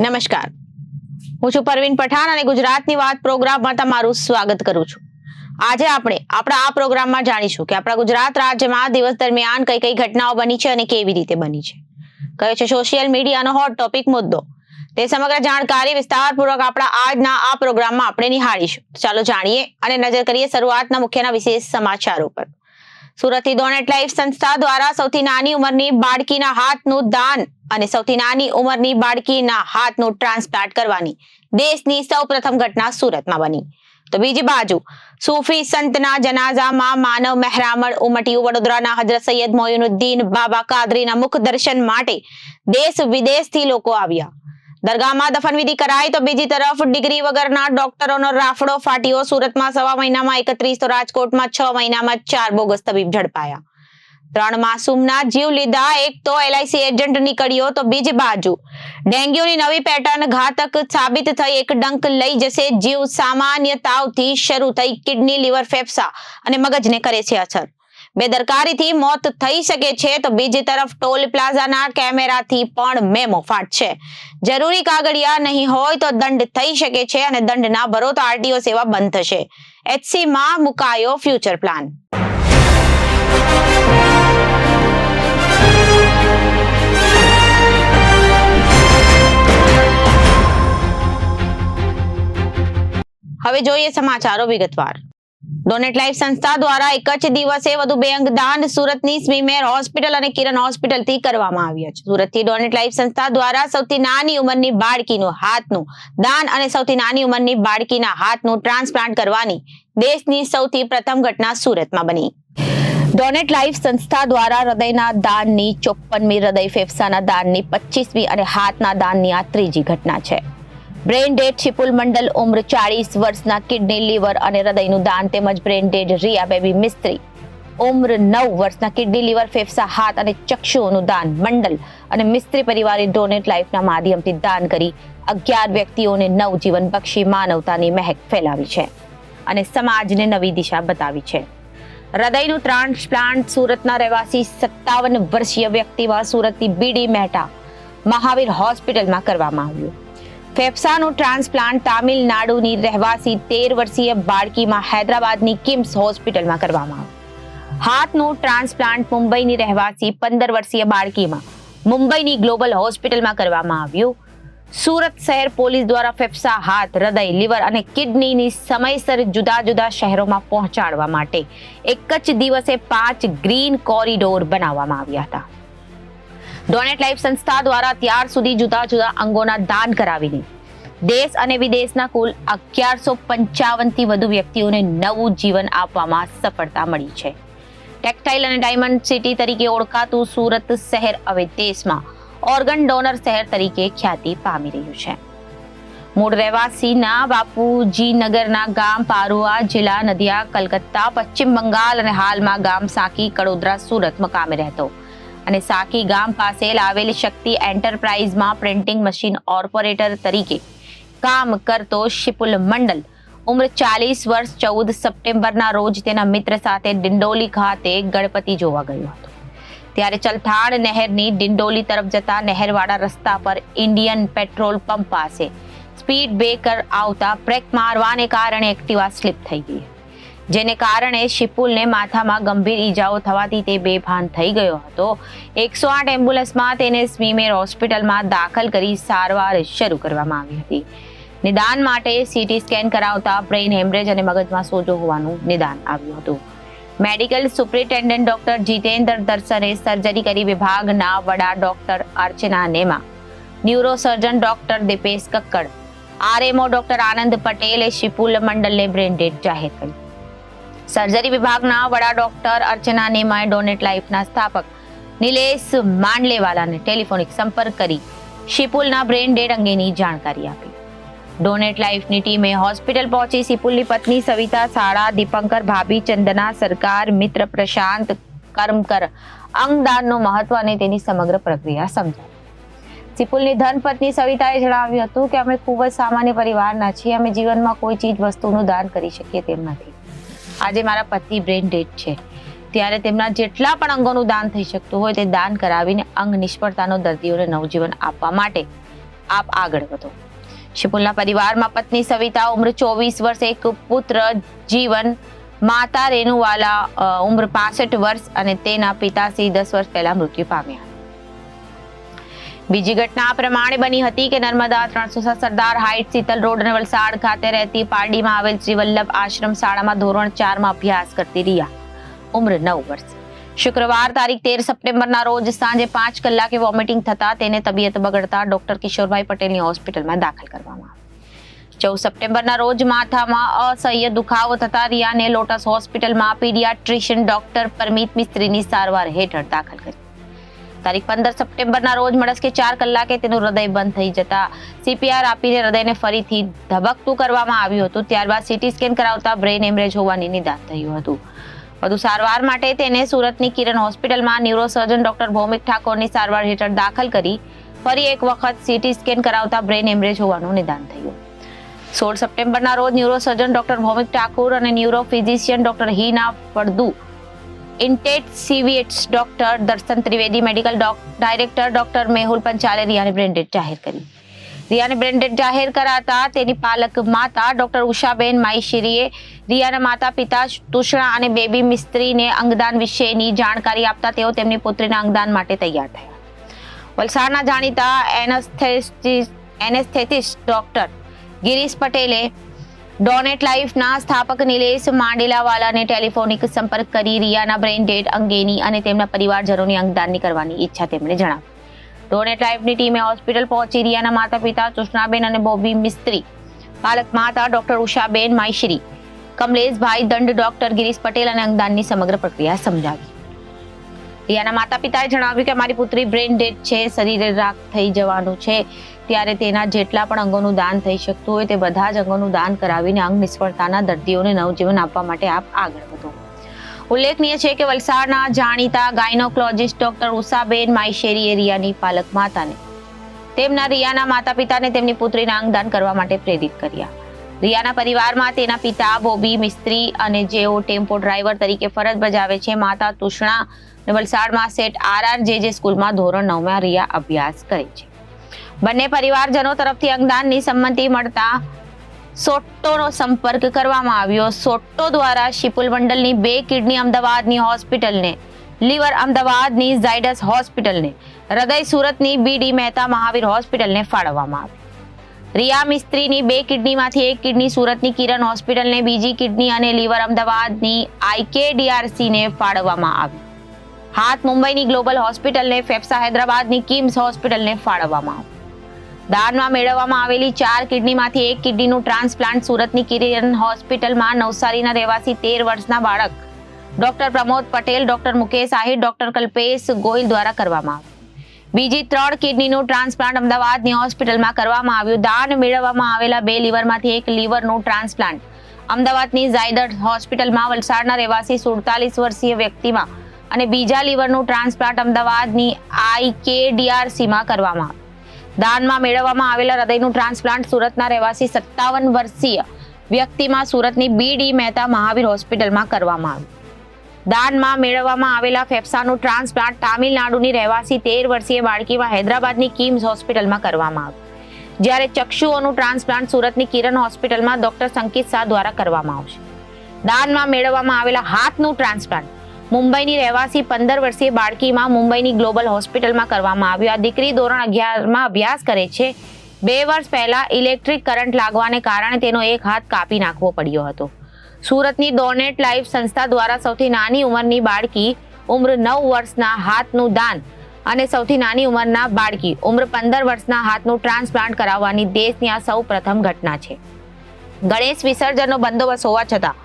નમસ્કાર, હું છું પરવીન પઠાણ અને ગુજરાતની વાત પ્રોગ્રામમાં તમારું સ્વાગત કરું છું. આજે આપણે આપણા આ પ્રોગ્રામમાં જાણીશું કે આપણા ગુજરાત રાજ્યમાં દિવસ દરમિયાન કઈ કઈ ઘટનાઓ બની છે અને કેવી રીતે બની છે, કયો છે સોશિયલ મીડિયાનો હોટ ટોપિક મુદ્દો. તે સમગ્ર જાણકારી વિસ્તારપૂર્વક આપણા આજના આ પ્રોગ્રામમાં આપણે નિહાળીશું. ચાલો જાણીએ અને નજર કરીએ શરૂઆતના મુખ્યના વિશેષ સમાચારો પર. સુરતથી ડોનેટ લાઈફ સંસ્થા દ્વારા સૌથી નાની ઉંમરની બાળકીના હાથનું દાન અને સૌથી નાની ઉંમરની બાળકીના હાથનું ટ્રાન્સપ્લાન્ટ કરવાની દેશની સૌપ્રથમ ઘટના સુરતમાં બની. તો બીજી બાજુ સૂફી સંતના જનાઝામાં માનવ મહેરામણ ઉમટ્યું. વડોદરાના હજરત સૈયદ મોઇનુદ્દીન બાબા કાદરીના મુખ દર્શન માટે દેશ વિદેશથી લોકો આવ્યા. દરગાહમાં દફનવિધિ કરાઈ તો બીજી તરફ ડિગ્રી વગરના ડોક્ટરોનો રાફડો ફાટ્યો. સુરતમાં 1.5 મહિનામાં 31 તો રાજકોટમાં 6 મહિનામાં 4 બોગસ તબીબ ઝડપાયા. 3 માસૂમના જીવ લીધા. એક તો LIC એજન્ટ નીકળ્યો તો બીજી બાજુ ડેન્ગ્યુની નવી પેટર્ન ઘાતક સાબિત થઈ. એક ડંક લઈ જશે જીવ. સામાન્ય તાવથી શરૂ થઈ કિડની, લીવર, ફેફસા અને મગજને કરે છે અસર. બેદરકારીથી મોત થઈ શકે છે તો બીજી તરફ ટોલ પ્લાઝાના કેમેરાથી પણ મેમો ફાટશે. જરૂરી કાગળિયા નહીં હોય તો દંડ થઈ શકે છે અને દંડ ના ભરો તો RTO સેવા બંધ થશે. HC માં મુકાયો ફ્યુચર પ્લાન. હવે જોઈએ સમાચારો વિગતવાર. ડોનેટ લાઈફ સંસ્થા દ્વારા એક જ દિવસે વધુ 2 અંગદાન સુરતની સ્મીમેર હોસ્પિટલ અને કિરણ હોસ્પિટલથી કરવામાં આવ્યા છે. સુરતથી ડોનેટ લાઈફ સંસ્થા દ્વારા સૌથી નાની ઉંમરની બાળકીનું હાથનું દાન અને સૌથી નાની ઉંમરની બાળકીના હાથનું ટ્રાન્સપ્લાન્ટ કરવાની દેશની સૌથી પ્રથમ ઘટના સુરતમાં બની. ડોનેટ લાઈફ સંસ્થા દ્વારા હૃદયના દાનની 54મી, હૃદય ફેફસાના દાનની 25મી અને હાથના દાનની આ ત્રીજી ઘટના છે. બ્રેન ડેડ શિપુલ મંડલ ઉંમર 40 વર્ષના કિડની, લીવર અને હૃદયનું દાન તેમજ બ્રેન ડેડ રિયા બેબી મિસ્ત્રી ઉંમર 9 વર્ષના કિડની, લીવર, ફેફસા, હાથ અને ચક્ષુઓનું દાન મંડલ અને મિસ્ત્રી પરિવારે ડોનેટ લાઈફના માધ્યમથી દાન કરી 11 વ્યક્તિઓને નવજીવન બક્ષી માનવતાની મહેક ફેલાવી છે અને સમાજને નવી દિશા બતાવી છે. હૃદયનું ટ્રાન્સપ્લાન્ટ સુરતના રહેવાસી 57 વર્ષીય વ્યક્તિમાં સુરતની BD મહેતા મહાવીર હોસ્પિટલમાં કરવામાં આવ્યું. ફેફસાનું ટ્રાન્સપ્લાન્ટ તામિલનાડુની રહેવાસી 13 વર્ષીય બાળકીમાં હૈદરાબાદની કિમ્સ હોસ્પિટલમાં કરવામાં આવ્યું. હાથનું ટ્રાન્સપ્લાન્ટ મુંબઈની રહેવાસી 15 વર્ષીય બાળકીમાં મુંબઈની ગ્લોબલ હોસ્પિટલમાં કરવામાં આવ્યું. સુરત શહેર પોલીસ દ્વારા ફેફસા, હાથ, હૃદય, લીવર અને કિડનીની સમયસર જુદા જુદા શહેરોમાં પહોંચાડવા માટે એક જ દિવસે 5 ગ્રીન કોરિડોર બનાવવામાં આવ્યા હતા. ડોનેટ લાઈફ સંસ્થા દ્વારા અત્યાર સુધી જુદા જુદા અંગોના દાન કરાવીને દેશ અને વિદેશના કુલ 1155થી વધુ વ્યક્તિઓને નવું જીવન આપવામાં સફળતા મળી છે. ટેક્સટાઇલ અને ડાયમંડ સિટી તરીકે ઓળખાતું સુરત શહેર હવે દેશમાં ઓર્ગન ડોનર શહેર તરીકે ખ્યાતિ પામી રહ્યું છે. મૂળ રહેવાસીના બાપુજી નગરના ગામ પારુઆ, જિલ્લા નદિયા, કલકત્તા, પશ્ચિમ બંગાળ અને હાલમાં ગામ સાકી, કડોદરા, સુરત મુકામે રહેતો અને સાકી ગામ પાસે આવેલી શક્તિ એન્ટરપ્રાઇઝમાં પ્રિન્ટિંગ મશીન ઓપરેટર તરીકે કામ કરતો શિપુલ મંડલ ઉંમર 40 વર્ષ 14 સપ્ટેમ્બરના રોજ તેના મિત્ર સાથે ડિંડોલી ખાતે ગણપતિ જોવા ગયો હતો. ત્યારે ચલથાણ નહેરની ડિંડોલી તરફ જતા નહેરવાડા રસ્તા પર ઇન્ડિયન પેટ્રોલ પંપ પાસે સ્પીડ બ્રેકર આવતા બ્રેક મારવાને કારણે એક્ટિવા સ્લીપ થઈ ગઈ, જેને કારણે શિપુલને માથામાં ગંભીર ઈજાઓ થવાથી તે બેભાન થઈ ગયો હતો. 108 એમ્બ્યુલન્સમાં તેને સ્મીમેર હોસ્પિટલમાં દાખલ કરી સારવાર શરૂ કરવામાં આવી હતી. નિદાન માટે CT સ્કેન કરાવતા બ્રેઇન હેમરેજ અને મગજમાં સોજો હોવાનું નિદાન આવ્યું હતું. મેડિકલ સુપ્રિન્ટેન્ડન્ટ ડોક્ટર જીતેન્દ્ર દર્શને સર્જરી કરી. વિભાગના વડા doctor Archana Nema, neurosurgeon doctor Dipesh Kakkad, RMO doctor Anand પટેલે શિપુલ મંડલને બ્રેન ડેડ જાહેર કર્યું. સર્જરી વિભાગના વડા ડોક્ટર અર્ચના નેમાએ ડોનેટ લાઈફના સ્થાપક નિલેશ માંડલેવાલાને ટેલિફોનિક સંપર્ક કરી શિપુલના બ્રેન ડેડ અંગેની જાણકારી આપી. ડોનેટ લાઈફની ટીમે હોસ્પિટલ પહોંચી શિપુલની પત્ની સવિતા, શાળા, દીપંકર, ભાભી ચંદના, સરકાર, મિત્ર પ્રશાંત કર્મકર અંગદાનનું મહત્વ અને તેની સમગ્ર પ્રક્રિયા સમજાવી. શિપુલની ધનપત્ની સવિતાએ જણાવ્યું હતું કે અમે ખૂબ જ સામાન્ય પરિવારના છીએ. અમે જીવનમાં કોઈ ચીજ વસ્તુનું દાન કરી શકીએ તેમ નથી. આજે મારા પતિ બ્રેન ડેડ છે, ત્યારે તેમના જેટલા પણ અંગોનું દાન થઈ શકતું હોય તે દાન કરાવીને અંગ નિષ્ફળતાનો દર્દીઓને નવજીવન આપવા માટે આપ આગળ વધો. શિપુલના પરિવારમાં પત્ની સવિતા ઉંમર 24 વર્ષ, એક પુત્ર જીવન, માતા રેનુવાલા ઉંમર 65 વર્ષ અને તેના પિતાશ્રી 10 વર્ષ પહેલા મૃત્યુ પામ્યા. બીજી ઘટના આ પ્રમાણે બની હતી કે નર્મદા 307 સરદાર હાઇટ શીતલ રોડ અને વલસાડ ખાતે રહેતી પારડીમાં આવેલ શ્રી વલ્લભ આશ્રમ શાળામાં ધોરણ 4 માં અભ્યાસ કરતી રિયા ઉંમર 9 વર્ષ શુક્રવાર તારીખ 13 સપ્ટેમ્બરના રોજ સાંજે 5 કલાકે વોમિટિંગ થતા તેને તબિયત બગડતા ડોક્ટર કિશોરભાઈ પટેલની હોસ્પિટલમાં દાખલ કરવામાં આવી. 14 સપ્ટેમ્બરના રોજ માથામાં અસહ્ય દુખાવો થતા રિયાને લોટસ હોસ્પિટલમાં પીડિયાટ્રિશિયન ડોક્ટર પરમિત મિસ્ત્રીની સારવાર હેઠળ દાખલ કરી. તારીખ 15 સપ્ટેમ્બરના રોજ મળસ્કે 4 કલાકે તેનું હૃદય બંધ થઈ જતા CPR આપીને હૃદયને ફરીથી ધબકતું કરવામાં આવ્યું હતું. ત્યારબાદ CT સ્કેન કરાવતા બ્રેન હેમરેજ હોવાની નિદાન થયું હતું. વધુ સારવાર માટે તેને સુરતની કિરણ હોસ્પિટલમાં ન્યુરોસર્જન ડોક્ટર ભૌમિક ઠાકોરની સારવાર હેઠળ દાખલ કરી ફરી એક વખત CT સ્કેન કરાવતા બ્રેન હેમરેજ હોવાનું નિદાન થયું. 16 સપ્ટેમ્બરના રોજ ન્યુરોસર્જન ડોક્ટર ભૌમિક ઠાકોર અને neuro physician doctor Hina Faldu, intensivist doctor Darshan Trivedi, medical director doctor Mehul પંચાલે રિયાને બ્રેન ડેડ જાહેર કરી. રિયાને બ્રેન ડેડ જાહેર કરાતા તેની પાલક માતા ડોક્ટર ઉષાબેન માઈશીરીએ રિયાના માતા પિતા તુષણા અને બેબી મિસ્ત્રીને અંગદાન વિશેની જાણકારી આપતા તેઓ તેમની પુત્રીના અંગદાન માટે તૈયાર થયા. વલસાડના જાણીતા એનેસ્થેટિસ્ટ ડોક્ટર ગિરીશ પટેલે ડોનેટ લાઈફના સ્થાપક નિલેશ માંડેલાવાલાને ટેલિફોનિક સંપર્ક કરી રિયાના બ્રેન ડેડ અંગેની અને તેમના પરિવારજનોની અંગદાનની કરવાની ઈચ્છા તેમણે જણાવી. ડોનેટ લાઈફની ટીમે હોસ્પિટલ પહોંચી રિયાના માતા પિતા તુષનાબેન અને બોબી મિસ્ત્રી, પાલક માતા ડોક્ટર ઉષાબેન માઈશ્રી, કમલેશભાઈ દંડ, ડોક્ટર ગિરીશ પટેલ અને અંગદાનની સમગ્ર પ્રક્રિયા સમજાવી. રિયાના માતા પિતાએ જણાવ્યું કે મારી પુત્રી બ્રેન ડેડ છે, શરીરે રાખ થઈ જવાનું છે, ત્યારે તેના જેટલા પણ અંગોનું દાન થઈ શકતું હોય તે બધા જ અંગોનું દાન કરાવીને અંગ નિષ્ફળતાના દર્દીઓને નવજીવન આપવા માટે આપ આગળ વધો. ઉલ્લેખનીય છે કે વલસાડના જાણીતા ગાયનોકોલોજિસ્ટ ડોક્ટર ઉષાબેન માઈશેરીએ રિયાની પાલક માતાને રિયાના માતા પિતાને તેમની પુત્રીના અંગદાન કરવા માટે પ્રેરિત કર્યા. રિયાના પરિવારમાં તેના પિતા બોબી મિસ્ત્રી અને જેઓ ટેમ્પો ડ્રાઈવર તરીકે ફરજ બજાવે છે, માતા તુષણા અને વલસાડમાં સેટ RRJJ સ્કૂલમાં ધોરણ 9 માં રિયા અભ્યાસ કરે છે. બંને પરિવારજનો તરફથી અંગદાનની સંમતિ મળતા સોટ્ટોનો સંપર્ક કરવામાં આવ્યો. સોટ્ટો દ્વારા શિપુલ મંડલની 2 કિડની અમદાવાદની હોસ્પિટલને, લીવર અમદાવાદની ઝાયડસ હોસ્પિટલને, હૃદય સુરતની BD મહેતા મહાવીર હોસ્પિટલને ફાળવવામાં આવી. રિયા મિસ્ત્રીની 2 કિડનીમાંથી 1 કિડની સુરતની કિરણ હોસ્પિટલને, બીજી કિડની અને લીવર અમદાવાદની IKDRC ને ફાળવવામાં આવી. હાથ મુંબઈની ગ્લોબલ હોસ્પિટલને, ફેફસા હૈદરાબાદની કિમ્સ હોસ્પિટલને ફાળવવામાં આવ્યું. દાનમાં મેળવવામાં આવેલી 4 કિડનીમાંથી 1 કિડનીનું ટ્રાન્સપ્લાન્ટ સુરતની કિરણ હોસ્પિટલમાં નવસારીના રહેવાસી 13 વર્ષના બાળક doctor Pramod Patel, doctor Mukesh Ahir, doctor Kalpesh Goyal દ્વારા કરવામાં આવ્યું. બીજી 3 કિડનીનું ટ્રાન્સપ્લાન્ટ અમદાવાદની હોસ્પિટલમાં કરવામાં આવ્યું. દાન મેળવવામાં આવેલા 2 લીવરમાંથી 1 લીવરનું ટ્રાન્સપ્લાન્ટ અમદાવાદની ઝાયડસ હોસ્પિટલમાં વલસાડના રહેવાસી 47 વર્ષીય વ્યક્તિમાં અને બીજા લીવરનું ટ્રાન્સપ્લાન્ટ અમદાવાદની IKDRCમાં કરવામાં આવ્યું. દાનમાં મેળવવામાં આવેલા હૃદયનું ટ્રાન્સપ્લાન્ટ સુરતના રહેવાસી 57 વર્ષીય વ્યક્તિમાં સુરતની BD મહેતા મહાવીર હોસ્પિટલમાં કરવામાં આવ્યું. દાનમાં મેળવવામાં આવેલા ફેફસાનું ટ્રાન્સપ્લાન્ટ તામિલનાડુની રહેવાસી 13 વર્ષીય બાળકીમાં હૈદરાબાદની કિમ્સ હોસ્પિટલમાં કરવામાં આવ્યું. જ્યારે ચક્ષુઓનું ટ્રાન્સપ્લાન્ટ સુરતની કિરણ હોસ્પિટલમાં ડોક્ટર સંકિત શાહ દ્વારા કરવામાં આવશે. દાનમાં મેળવવામાં આવેલા હાથનું ટ્રાન્સપ્લાન્ટ મુંબઈની રહેવાસી 15 વર્ષીય બાળકીમાં મુંબઈની ગ્લોબલ હોસ્પિટલમાં કરવામાં આવ્યું. આ દીકરી ધોરણ 11 માં અભ્યાસ કરે છે. 2 વર્ષ પહેલા ઇલેક્ટ્રિક કરંટ લાગવાને કારણે તેનો એક હાથ કાપી નાખવો પડ્યો હતો. સુરતની ડોનેટ લાઈફ સંસ્થા દ્વારા સૌથી નાની ઉંમરની બાળકી ઉંમર 9 વર્ષના હાથનું દાન અને સૌથી નાની ઉંમરના બાળકી ઉંમર 15 વર્ષના હાથનું ટ્રાન્સપ્લાન્ટ કરાવવાની દેશની આ સૌ પ્રથમ ઘટના છે. ગણેશ વિસર્જનનો બંદોબસ્ત હોવા છતાં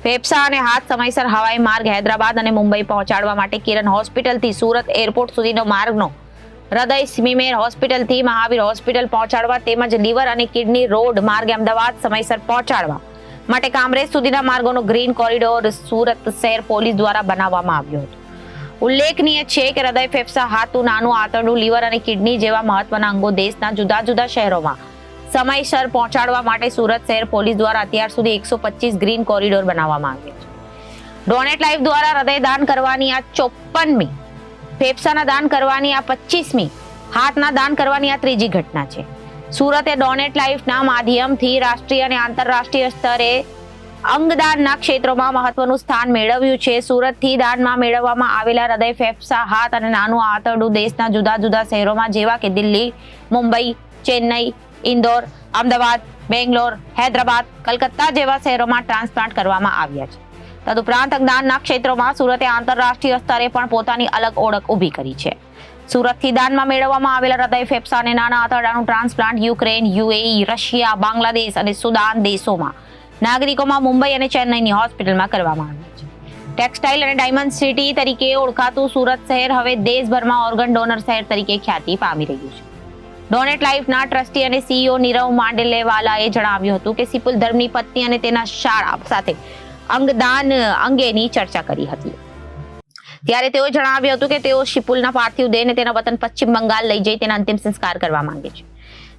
ફેફસા અને હાથ સમયસર હવાઈ માર્ગ હૈદરાબાદ અને મુંબઈ પહોંચાડવા માટે કિરણ હોસ્પિટલથી સુરત એરપોર્ટ સુધીનો માર્ગનો હૃદય સ્મીમેર હોસ્પિટલથી મહાવીર હોસ્પિટલ પહોંચાડવા તેમજ લીવર અને કિડની રોડ માર્ગે અમદાવાદ સમયસર પહોંચાડવા માટે કામરેજ સુધીના માર્ગોનો ગ્રીન કોરિડોર સુરત શહેર પોલીસ દ્વારા બનાવવામાં આવ્યો હતો. ઉલ્લેખનીય છે કે હૃદય, ફેફસા, હાથનું નાનું આંતરડું, લીવર અને કિડની જેવા મહત્વના અંગો દેશના જુદા જુદા શહેરોમાં સમયસર પહોંચાડવા માટે સુરત શહેર પોલીસ દ્વારા અત્યાર સુધી 125 ગ્રીન કોરિડોર બનાવવામાં આવ્યા છે. ડોનેટ લાઈફ દ્વારા હૃદય દાન કરવાની આ 54મી, ફેફસાના દાન કરવાની આ 25મી, હાથના દાન કરવાની આ 3જી ઘટના છે. સુરતે ડોનેટ લાઈફના માધ્યમથી રાષ્ટ્રીય અને આંતરરાષ્ટ્રીય સ્તરે અંગદાનના ક્ષેત્રોમાં મહત્વનું સ્થાન મેળવ્યું છે. સુરતથી દાનમાં મેળવવામાં આવેલા હૃદય, ફેફસા, હાથ અને નાનું આંતરડું દેશના જુદા જુદા શહેરોમાં જેવા કે દિલ્હી, મુંબઈ, ચેન્નઈ, ઇન્દોર, અમદાવાદ, બેંગ્લોર, હૈદરાબાદ, કલકત્તા જેવા શહેરોમાં ટ્રાન્સપ્લાન્ટ કરવામાં આવ્યા છે. તદુપરાંત અંગદાનના ક્ષેત્રોમાં સુરતે આંતરરાષ્ટ્રીય સ્તરે પણ પોતાની અલગ ઓળખ ઊભી કરી છે. સુરતથી દાનમાં મેળવવામાં આવેલા હૃદય, ફેફસા અને નાના આંતરડાનું transplant Ukraine, UAE, Russia, Bangladesh અને સુદાન દેશોમાં નાગરિકોમાં મુંબઈ અને ચેન્નઈની હોસ્પિટલમાં કરવામાં આવ્યું છે. ટેક્સટાઇલ અને ડાયમંડ સિટી તરીકે ઓળખાતું સુરત શહેર હવે દેશભરમાં ઓર્ગન ડોનર શહેર તરીકે ખ્યાતિ પામી રહ્યું છે. ડોનેટ લાઈફના ટ્રસ્ટી અને સીઈઓ નીરવ માંડલેવાલાએ જણાવ્યું હતું કે સિપુલ ધર્મની પત્ની અને તેના શાળા સાથે અંગદાન અંગેની ચર્ચા કરી હતી. ત્યારે તેઓ જણાવ્યું હતું કે તેઓ શિપુલના પાર્થિવ દેહને તેના વતન પશ્ચિમ બંગાળ લઈ જઈ તેના અંતિમ સંસ્કાર કરવા માંગે છે.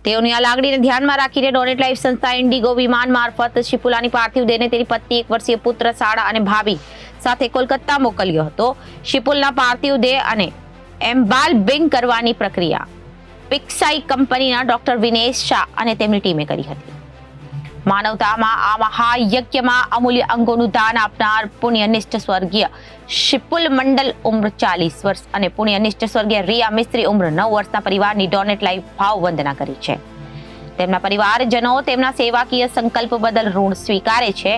તેઓની આ લાગણીને ધ્યાનમાં રાખીને ડોનેટ લાઈફ સંસ્થા ઇન્ડિગો વિમાન મારફત શિપુલાની પાર્થિવ દેહને તેની પત્ની, 1 વર્ષીય પુત્ર, શાળા અને ભાભી સાથે કોલકાતા મોકલ્યો હતો. શિપુલના પાર્થિવ દેહ અને એમ્બાલ્મિંગ કરવાની પ્રક્રિયા પિક્સાઈ કંપનીના ડોક્ટર વિનેશ શાહ અને તેમની ટીમે કરી હતી. માનવતામાં આ મહાયજ્ઞમાં અમૂલ્ય અંગોનું દાન આપનાર પુણ્યનિષ્ઠ સ્વર્ગીય શિપુલ મંડલ ઉંમર 40 વર્ષ અને પુણ્યનિષ્ઠ સ્વર્ગીય રિયા મિસ્ત્રી ઉંમર 9 વર્ષના પરિવારની ડોનેટ લાઈફ ભાવ વંદના કરી છે. તેમના પરિવારજનો તેમના સેવાકીય સંકલ્પ બદલ ઋણ સ્વીકારે છે.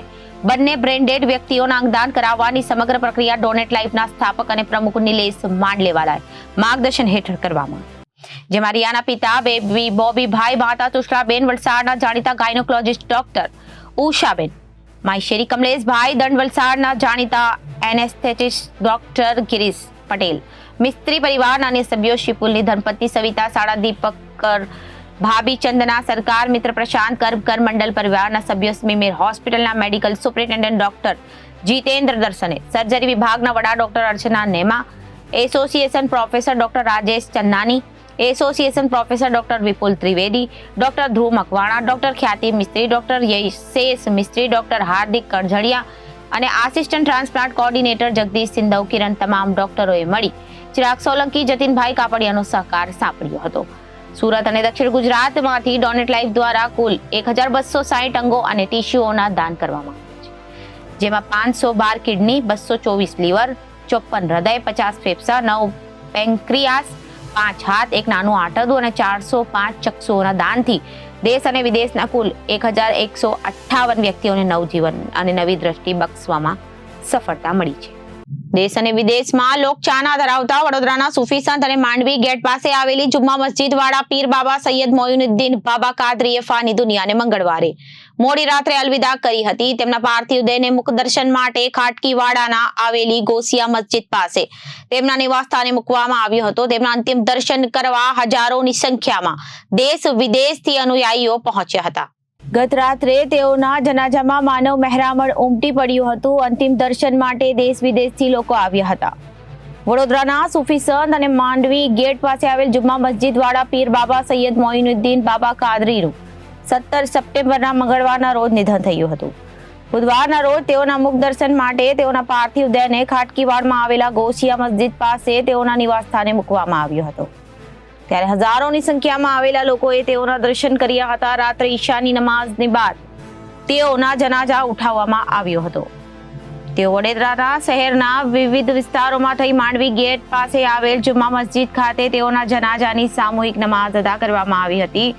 બંને બ્રેન્ડેડ વ્યક્તિઓના અંગદાન કરાવવાની સમગ્ર પ્રક્રિયા ડોનેટ લાઈફના સ્થાપક અને પ્રમુખ નિલેશ માંડલેવાલાએ માર્ગદર્શન હેઠળ કરવામાં આવી. જેમાં રિયાના પિતા બેબી બોબીભાઈ, માતા તુષારબેન, વલસાડના જાણીતા ગાયનોકોલોજિસ્ટ ડોક્ટર ઉષાબેન, માયશેરી કમલેશભાઈ, દંડ વલસાડના જાણીતા એનેસ્થેટિસ્ટ ડોક્ટર ગિરીશ પટેલ, મિસ્ત્રી પરિવારના અન્ય સભ્યો, શિપુલની ધર્મપત્ની સવિતા સાડા, દીપકર, ભાભી ચંદના સરકાર, મિત્ર પ્રશાંત કરમકર, મંડલ પરિવારના સભ્યો, સ્મીમેર હોસ્પિટલના મેડિકલ સુપ્રિન્ટેન્ડન્ટ ડોક્ટર જીતેન્દ્ર દર્શને, સર્જરી વિભાગના વડા doctor Archana Nema, association professor doctor Rajesh Channani, association professor doctor Vipul Trivedi, doctor Dhruv Makwana, doctor Khyati Mistry, doctor Yashesh Mistry, doctor Hardik Kanjhadiya અને assistant transplant coordinator Jagdish Sindhav, Kiran તમામ ડોક્ટરોએ મળી ચિરાગ સોલંકી, જતીનભાઈ કાપડિયાનો સહકાર સાંપડ્યો હતો. સુરત અને દક્ષિણ ગુજરાતમાંથી ડોનેટ લાઈફ દ્વારા કુલ 1260 અંગો અને ટિશ્યુઓના દાન કરવામાં આવ્યા છે. જેમાં 512 કિડની, 224 લીવર, 54 હૃદય, 50 ફેફસા, 9 પેન્ક્રિયાસ, 5 હાથ, 1 નાનું આંતરડું અને 405 ચક્ષુઓના દાનથી દેશ અને વિદેશના કુલ 1158 વ્યક્તિઓને નવજીવન અને નવી દ્રષ્ટિ બક્ષવામાં સફળતા મળી છે. દેશ અને વિદેશમાં લોકચાહના ધરાવતા વડોદરાના સૂફી સંત અને માંડવી ગેટ પાસે આવેલી જુમ્મા મસ્જિદ વાળા પીર બાબા સૈયદ મોઇનુદ્દીન બાબા કાદરીએ ફાની દુનિયાને મંગળવારે મોડી રાત્રે અલવિદા કરી હતી. તેમના પાર્થિવ દેહને મુખ દર્શન માટે ખાટકીવાડાના આવેલી ગોસિયા મસ્જિદ પાસે તેમના નિવાસસ્થાને મૂકવામાં આવ્યો હતો. તેમના અંતિમ દર્શન કરવા હજારોની સંખ્યામાં દેશ વિદેશથી અનુયાયીઓ પહોંચ્યા હતા. ગત રાત્રે તેઓના જનાજામાં માનવ મહેરામણ ઉમટી પડ્યું હતું. અંતિમ દર્શન માટે દેશ વિદેશથી લોકો આવ્યા હતા. વડોદરાના સૂફી સંત અને માંડવી ગેટ પાસે આવેલ જુમ્મા મસ્જિદ વાળા પીર બાબા સૈયદ મોઇનુદ્દીન બાબા કાદરીનું 17 સપ્ટેમ્બરના મંગળવારના રોજ નિધન થયું હતું. બુધવારના રોજ તેઓના મુખ દર્શન માટે તેઓના પાર્થિવ દેહને ખાટકીવાડમાં આવેલા ગોસિયા મસ્જિદ પાસે તેઓના નિવાસસ્થાને મૂકવામાં આવ્યો હતો. ત્યારે હજારોની સંખ્યામાં આવેલા લોકોએ તેઓના દર્શન કર્યા હતા. રાત્રે ઈશાની નમાઝની બાદ તેઓના જનાજા ઉઠાવવામાં આવ્યો હતો. તેઓ વડોદરા શહેરના વિવિધ વિસ્તારોમાં થઈ માંડવી ગેટ પાસે આવેલ જુમ્મા મસ્જિદ ખાતે તેઓના જનાજાની સામૂહિક નમાઝ અદા કરવામાં આવી હતી.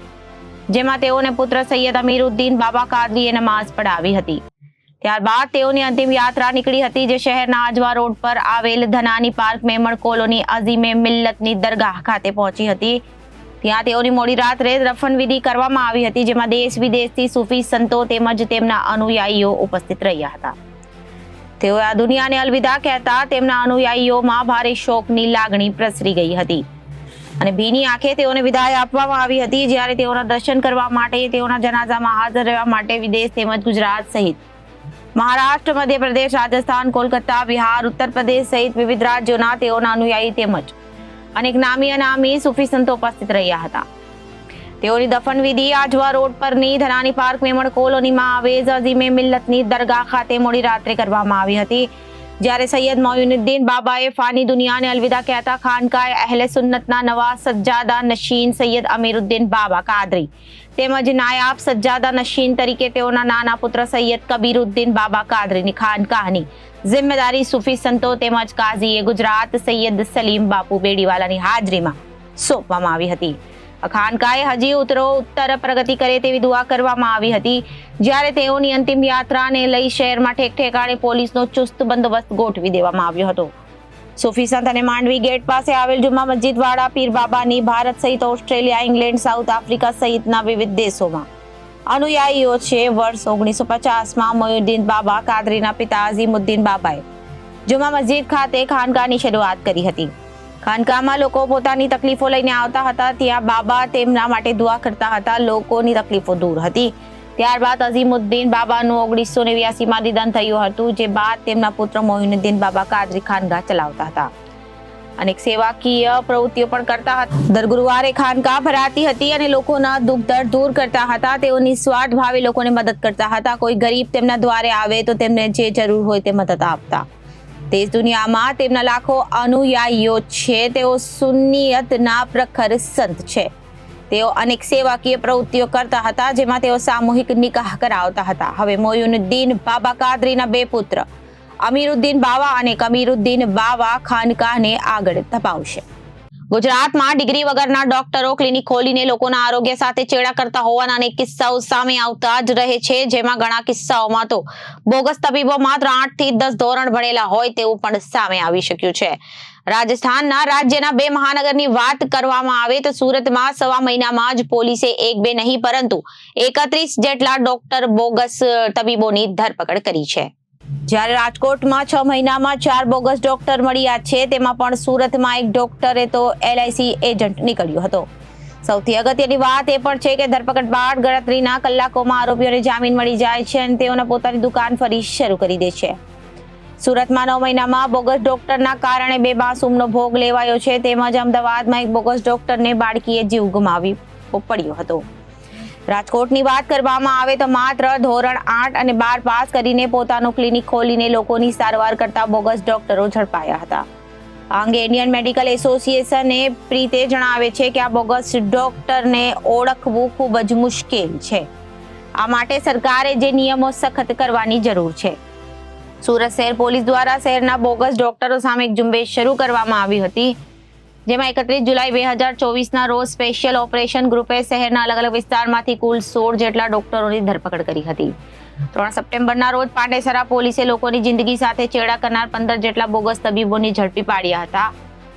જેમાં તેઓને પુત્ર સૈયદ અમીરુદ્દીન બાબા કાદરીએ નમાઝ પઢાવી હતી. ત્યારબાદ તેઓની અંતિમ યાત્રા નીકળી હતી, જે શહેરના આજવા રોડ પર આવેલ ધનાની પાર્ક મેમણ કોલોની અઝીમે મિલ્લતની દરગાહ ખાતે પહોંચી હતી. ત્યાં તેઓની મોડી રાત્રે દફન વિધિ કરવામાં આવી હતી, જેમાં દેશ વિદેશથી સૂફી સંતો તેમજ તેમના અનુયાયીઓ ઉપસ્થિત રહ્યા હતા. તેઓએ આ દુનિયાને અલવિદા કહેતા તેમના અનુયાયીઓમાં ભારે શોકની લાગણી પ્રસરી ગઈ હતી અને ભીની આંખે તેઓને વિદાય આપવામાં આવી હતી. જ્યારે તેઓના દર્શન કરવા માટે, તેઓના જનાઝામાં હાજર રહેવા માટે વિદેશ તેમજ ગુજરાત સહિત મહારાષ્ટ્ર, મધ્યપ્રદેશ, રાજસ્થાન, કોલકાતા, બિહાર, ઉત્તર પ્રદેશ સહિત વિવિધ રાજ્યોના તેઓના અનુયાયી તેમજ અનેક નામી અનામી સૂફી સંતો ઉપસ્થિત રહ્યા હતા. તેઓની દફન વિધિ આજવા રોડ પરની ધનાની પાર્ક મેમણ કોલોનીમાં આવેલ અઝીમે મિલ્લતની દરગાહ ખાતે મોડી રાત્રે કરવામાં આવી હતી. જ્યારે સૈયદ મોઇનુદ્દીન બાબાએ ફાની દુનિયાને અલવિદા કહેતા ખાનકાએ અહેલે સુન્નતના નવા સજ્જાદા નશીન સૈયદ અમીરુદ્દીન બાબા કાદરી તેમજ નાયાબ સજ્જાદા નશીન તરીકે તેઓના નાના પુત્ર સૈયદ કબીરુદ્દીન બાબા કાદરીની ખાનકાહની જિમ્મેદારી સૂફી સંતો તેમજ કાઝીએ ગુજરાત સૈયદ સલીમ બાપુ બેડીવાલાની હાજરીમાં સોંપવામાં આવી હતી. ખાનકાએ હજી ઉત્તર પ્રગતિ કરે તેવી દુઆ કરવામાં આવી હતી. જ્યારે તેઓની અંતિમ યાત્રાને લઈ શહેરમાં ઠેક ઠેકાણે પોલીસનો ચુસ્ત બંદોબસ્ત ગોઠવી દેવામાં આવ્યો હતો. સૂફી સંત અને માંડવી ગેટ પાસે આવેલ જુમ્મા મસ્જિદ વાળા પીર બાબાની ભારત સહિત ઓસ્ટ્રેલિયા, ઇંગ્લેન્ડ, સાઉથ આફ્રિકા સહિતના વિવિધ દેશોમાં અનુયાયીઓ છે. વર્ષ 1950માં મોઇનુદ્દીન બાબા કાદરીના પિતા અઝીમુદ્દીન બાબાએ જુમ્મા મસ્જિદ ખાતે ખાનકાની શરૂઆત કરી હતી. ખાનકામાં લોકો પોતાની તકલીફો લઈને આવતા હતા. ત્યાં બાબા તેમના માટે દુઆ કરતા હતા. લોકોની તકલીફો દૂર હતી. ત્યારબાદ અઝીમુદ્દીન બાબાનું 1989માં નિધન થયું હતું, જે બાદ તેમના પુત્ર મોઇનુદ્દીન બાબા કાદરી ખાનગા ચલાવતા હતા. અનેક સેવાકીય પ્રવૃત્તિઓ પણ કરતા હતા. દર ગુરુવારે ખાનકા ભરાતી હતી અને લોકોના દુઃખ દર્દ દૂર કરતા હતા. તેઓ નિસ્વાર્થ ભાવે લોકોને મદદ કરતા હતા. કોઈ ગરીબ તેમના દ્વારે આવે તો તેમને જે જરૂર હોય તે મદદ આપતા. દેશ દુનિયામાં તેમના લાખો અનુયાયીઓ છે. તેઓ સુન્નિયતના પ્રખર સંત છે. તેઓ અનેક સેવાકીય પ્રવૃત્તિઓ કરતા હતા, જેમાં તેઓ સામૂહિક નિકાહ કરાવતા હતા. હવે મોઇનુદ્દીન બાબા કાદરીના બે પુત્ર અમીરુદ્દીન બાવા અને કબીરુદ્દીન બાવા ખાનકાહને આગળ ધપાવશે. ગુજરાતમાં ડિગ્રી વગરના ડોક્ટરો ક્લિનિક ખોલીને લોકોના આરોગ્ય સાથે ચેડા કરતા હોવાના અનેક કિસ્સાઓ સામે આવતા જ રહે છે. જેમાં ઘણા કિસ્સાઓમાં તો બોગસ તબીબો માત્ર 8 થી 10 ધોરણ ભણેલા હોય તેવું પણ સામે આવી શક્યું છે. રાજસ્થાનના રાજ્યના 2 મહાનગરની વાત કરવામાં આવે તો સુરતમાં સવા મહિનામાં જ પોલીસે 1-2 નહીં પરંતુ 31 જેટલા ડોક્ટર બોગસ તબીબોની ધરપકડ કરી છે. જ્યારે રાજકોટમાં 6 મહિનામાં 4 બોગસ ડોક્ટર મળ્યા છે. તેમાં પણ સુરતમાં એક ડોક્ટરે તો LIC એજન્ટ નીકળ્યો હતો. સૌથી અગત્યની વાત એ પણ છે કે ધરપકડ બાદ ગણતરીના કલાકોમાં આરોપીઓને જામીન મળી જાય છે અને તેઓને પોતાની દુકાન ફરી શરૂ કરી દે છે. સુરતમાં 9 મહિનામાં બોગસ ડોક્ટરના કારણે 2 માસૂમનો ભોગ લેવાયો છે. તેમજ અમદાવાદમાં એક બોગસ ડોક્ટરને બાળકીએ જીવ ગુમાવી પડ્યો હતો. રાજકોટની વાત કરવામાં આવે તો માત્ર ધોરણ 8 અને 12 પાસ કરીને પોતાનું ક્લિનિક ખોલીને લોકોની સારવાર કરતા બોગસ ડોક્ટરો ઝડપાયા હતા. આ અંગે ઇન્ડિયન મેડિકલ એસોસિએશને પ્રીતે જણાવે છે કે આ બોગસ ડોક્ટરને ઓળખવું ખૂબ જ મુશ્કેલ છે. આ માટે સરકારે જે નિયમો સખત કરવાની જરૂર છે. સુરત શહેર પોલીસ દ્વારા શહેરના બોગસ ડોક્ટરો સામે એક ઝુંબેશ શરૂ કરવામાં આવી હતી, જેમાં 31 જુલાઈ 2024ના રોજ સ્પેશિયલ ઓપરેશન ગ્રુપે શહેરના અલગ અલગ વિસ્તારમાંથી કુલ 16 જેટલા ડોક્ટરોની ધરપકડ કરી હતી. 3 સપ્ટેમ્બરના રોજ પાંડેસરા પોલીસે લોકોની જિંદગી સાથે ચેડા કરનાર 15 જેટલા બોગસ તબીબોની ઝડપી પાડ્યા હતા.